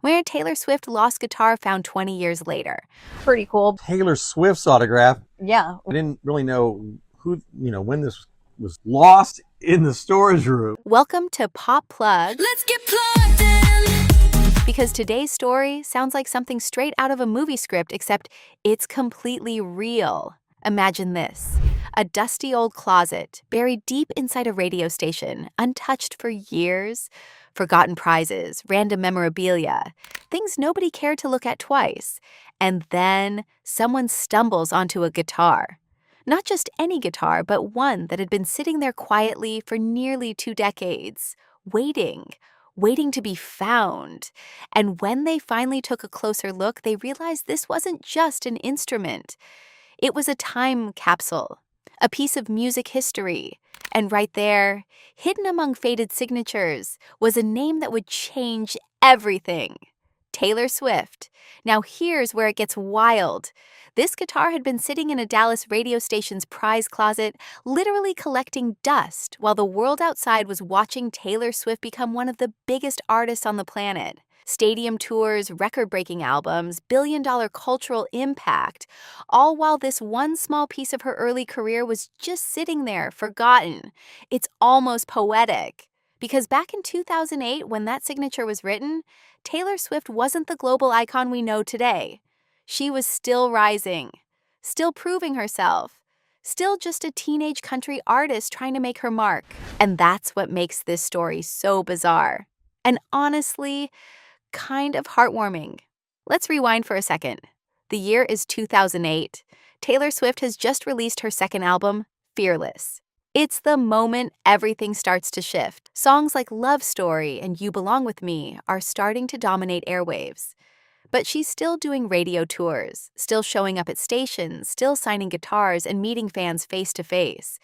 where Taylor Swift lost guitar found 20 years later. Pretty cool. Taylor Swift's autograph. Yeah. I didn't really know when this was lost in the storage room. Welcome to PopPlug. Let's get plugged in. Because today's story sounds like something straight out of a movie script, except it's completely real. Imagine this. A dusty old closet buried deep inside a radio station, untouched for years. Forgotten prizes, random memorabilia, things nobody cared to look at twice. And then someone stumbles onto a guitar. Not just any guitar, but one that had been sitting there quietly for nearly 2 decades, waiting to be found. And when they finally took a closer look, they realized this wasn't just an instrument. It was a time capsule, a piece of music history. And right there, hidden among faded signatures, was a name that would change everything. Taylor Swift. Now here's where it gets wild. This guitar had been sitting in a Dallas radio station's prize closet, literally collecting dust, while the world outside was watching Taylor Swift become one of the biggest artists on the planet. Stadium tours, record-breaking albums, billion-dollar cultural impact, all while this one small piece of her early career was just sitting there, forgotten. It's almost poetic. Because back in 2008, when that signature was written, Taylor Swift wasn't the global icon we know today. She was still rising, still proving herself, still just a teenage country artist trying to make her mark. And that's what makes this story so bizarre. And honestly, kind of heartwarming. Let's rewind for a second. The year is 2008. Taylor Swift has just released her second album, Fearless. It's the moment everything starts to shift. Songs like Love Story and You Belong With Me are starting to dominate airwaves. But she's still doing radio tours, still showing up at stations, still signing guitars and meeting fans face to face.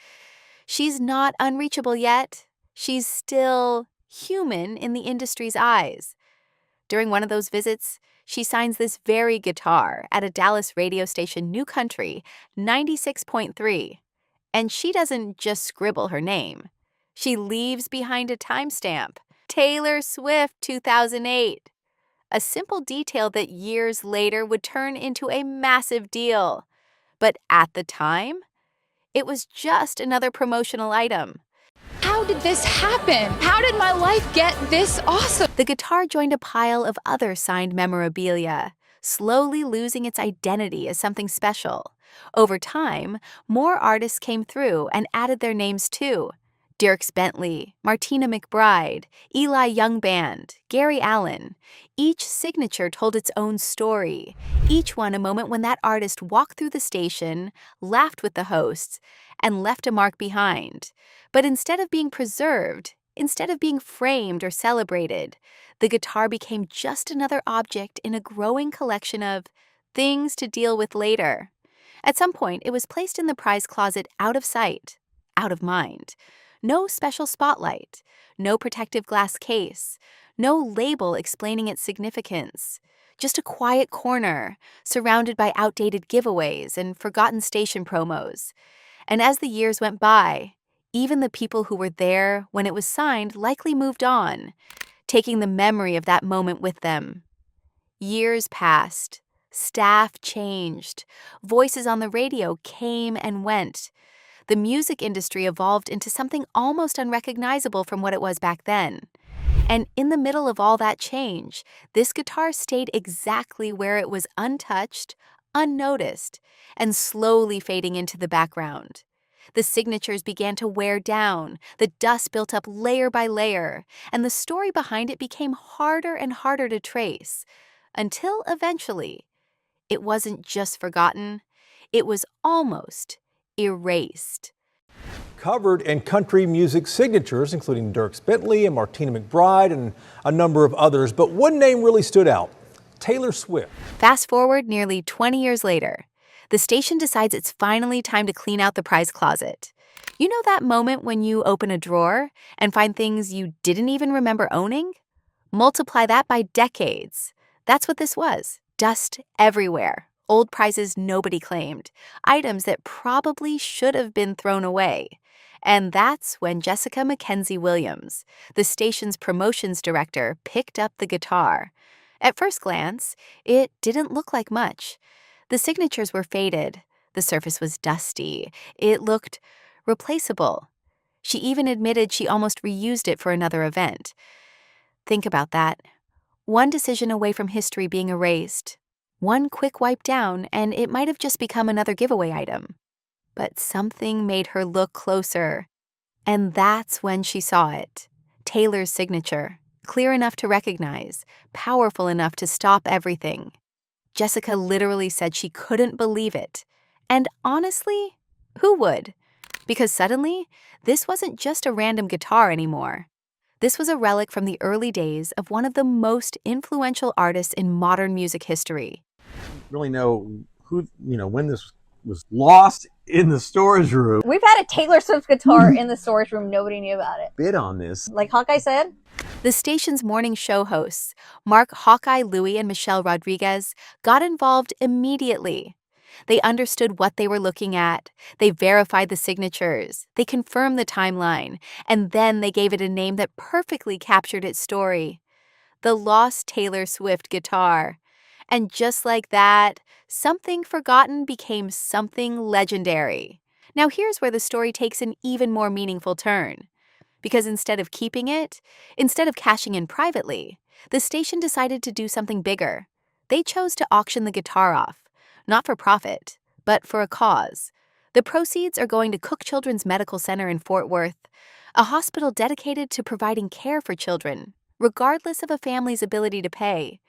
She's not unreachable yet. She's still human in the industry's eyes. During one of those visits, she signs this very guitar at a Dallas radio station, New Country, 96.3. And she doesn't just scribble her name. She leaves behind a timestamp, Taylor Swift 2008. A simple detail that years later would turn into a massive deal. But at the time, it was just another promotional item. How did this happen? How did my life get this awesome? The guitar joined a pile of other signed memorabilia, slowly losing its identity as something special. Over time, more artists came through and added their names too. Dierks Bentley, Martina McBride, Eli Young Band, Gary Allan. Each signature told its own story, each one a moment when that artist walked through the station, laughed with the hosts, and left a mark behind. But instead of being preserved, instead of being framed or celebrated, the guitar became just another object in a growing collection of things to deal with later. At some point, it was placed in the prize closet out of sight, out of mind. No special spotlight, no protective glass case, no label explaining its significance. Just a quiet corner, surrounded by outdated giveaways and forgotten station promos. And as the years went by, even the people who were there when it was signed likely moved on, taking the memory of that moment with them. Years passed. Staff changed. Voices on the radio came and went. The music industry evolved into something almost unrecognizable from what it was back then. And in the middle of all that change, this guitar stayed exactly where it was untouched, unnoticed, and slowly fading into the background. The signatures began to wear down, the dust built up layer by layer, and the story behind it became harder and harder to trace, until eventually, it wasn't just forgotten, it was almost erased. Covered in country music signatures, including Dierks Bentley and Martina McBride and a number of others. But one name really stood out, Taylor Swift. Fast forward nearly 20 years later, the station decides it's finally time to clean out the prize closet. You know that moment when you open a drawer and find things you didn't even remember owning? Multiply that by decades. That's what this was. Dust everywhere. Old prizes nobody claimed. Items that probably should have been thrown away. And that's when MacKenzie-Williams, the station's promotions director, picked up the guitar. At first glance, it didn't look like much. The signatures were faded. The surface was dusty. It looked replaceable. She even admitted she almost reused it for another event. Think about that. One decision away from history being erased. One quick wipe down, and it might have just become another giveaway item. But something made her look closer. And that's when she saw it. Taylor's signature. Clear enough to recognize. Powerful enough to stop everything. Jessica literally said she couldn't believe it. And honestly, who would? Because suddenly, this wasn't just a random guitar anymore. This was a relic from the early days of one of the most influential artists in modern music history. Really know who, when this was lost in the storage room. We've had a Taylor Swift guitar in the storage room. Nobody knew about it. Bid on this. Like Hawkeye said. The station's morning show hosts, Mark Hawkeye Louie and Michelle Rodriguez, got involved immediately. They understood what they were looking at. They verified the signatures. They confirmed the timeline. And then they gave it a name that perfectly captured its story. The Lost Taylor Swift Guitar. And just like that, something forgotten became something legendary. Now here's where the story takes an even more meaningful turn. Because instead of keeping it, instead of cashing in privately, the station decided to do something bigger. They chose to auction the guitar off. Not for profit, but for a cause. The proceeds are going to Cook Children's Medical Center in Fort Worth, a hospital dedicated to providing care for children, regardless of a family's ability to pay.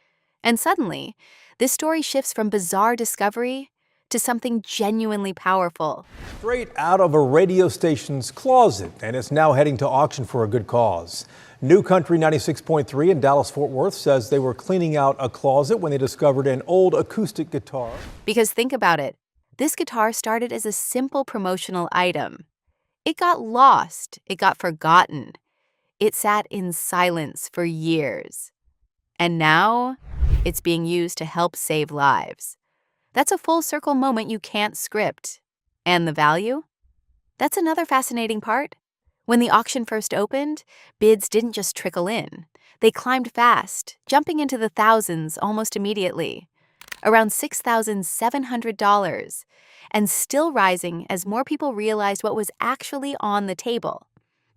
And suddenly, this story shifts from bizarre discovery to something genuinely powerful. Straight out of a radio station's closet, and it's now heading to auction for a good cause. New Country 96.3 in Dallas-Fort Worth says they were cleaning out a closet when they discovered an old acoustic guitar. Because think about it, this guitar started as a simple promotional item. It got lost, it got forgotten. It sat in silence for years. And now, it's being used to help save lives. That's a full circle moment you can't script. And the value? That's another fascinating part. When the auction first opened, bids didn't just trickle in. They climbed fast, jumping into the thousands almost immediately. Around $6,700, and still rising as more people realized what was actually on the table.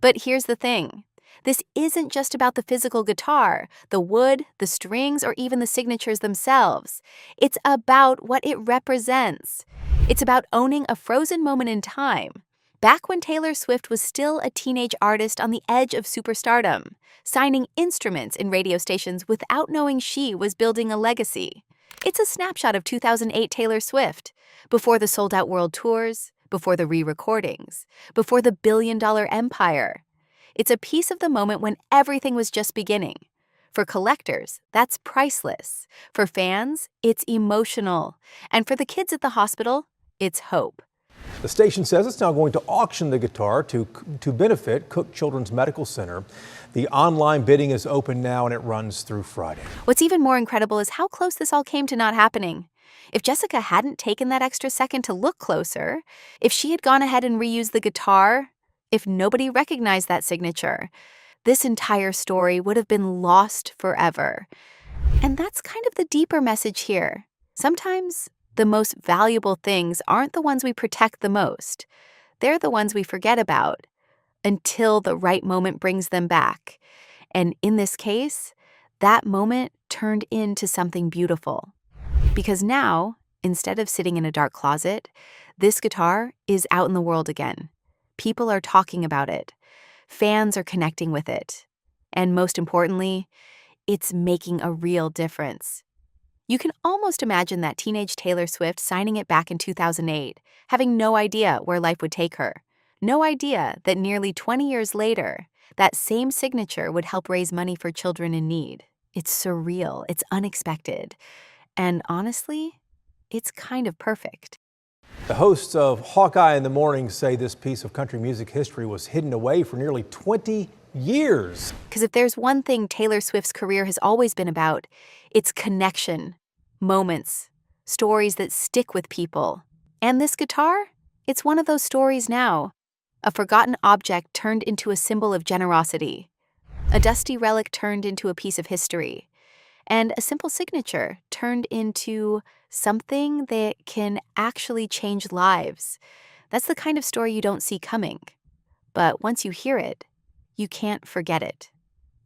But here's the thing. This isn't just about the physical guitar, the wood, the strings, or even the signatures themselves. It's about what it represents. It's about owning a frozen moment in time. Back when Taylor Swift was still a teenage artist on the edge of superstardom, signing instruments in radio stations without knowing she was building a legacy. It's a snapshot of 2008 Taylor Swift, before the sold-out world tours, before the re-recordings, before the billion-dollar empire. It's a piece of the moment when everything was just beginning. For collectors, that's priceless. For fans, it's emotional. And for the kids at the hospital, it's hope. The station says it's now going to auction the guitar to benefit Cook Children's Medical Center. The online bidding is open now and it runs through Friday. What's even more incredible is how close this all came to not happening. If Jessica hadn't taken that extra second to look closer, if she had gone ahead and reused the guitar, if nobody recognized that signature, this entire story would have been lost forever. And that's kind of the deeper message here. Sometimes the most valuable things aren't the ones we protect the most. They're the ones we forget about until the right moment brings them back. And in this case, that moment turned into something beautiful. Because now, instead of sitting in a dark closet, this guitar is out in the world again. People are talking about it. Fans are connecting with it. And most importantly, it's making a real difference. You can almost imagine that teenage Taylor Swift signing it back in 2008, having no idea where life would take her. No idea that nearly 20 years later, that same signature would help raise money for children in need. It's surreal, it's unexpected. And honestly, it's kind of perfect. The hosts of Hawkeye in the Morning say this piece of country music history was hidden away for nearly 20 years. Because if there's one thing Taylor Swift's career has always been about, it's connection, moments, stories that stick with people. And this guitar? It's one of those stories now. A forgotten object turned into a symbol of generosity. A dusty relic turned into a piece of history. and a simple signature turned into something that can actually change lives. That's the kind of story you don't see coming. But once you hear it, you can't forget it.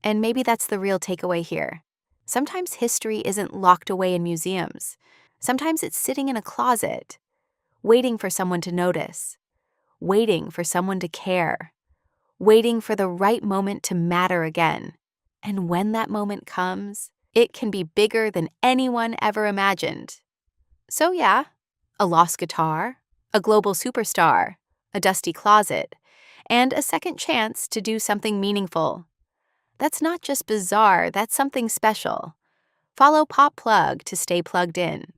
And maybe that's the real takeaway here. Sometimes history isn't locked away in museums. Sometimes it's sitting in a closet, waiting for someone to notice, waiting for someone to care, waiting for the right moment to matter again. And when that moment comes, it can be bigger than anyone ever imagined. So yeah, a lost guitar, a global superstar, a dusty closet, and a second chance to do something meaningful. That's not just bizarre, that's something special. Follow PopPlug to stay plugged in.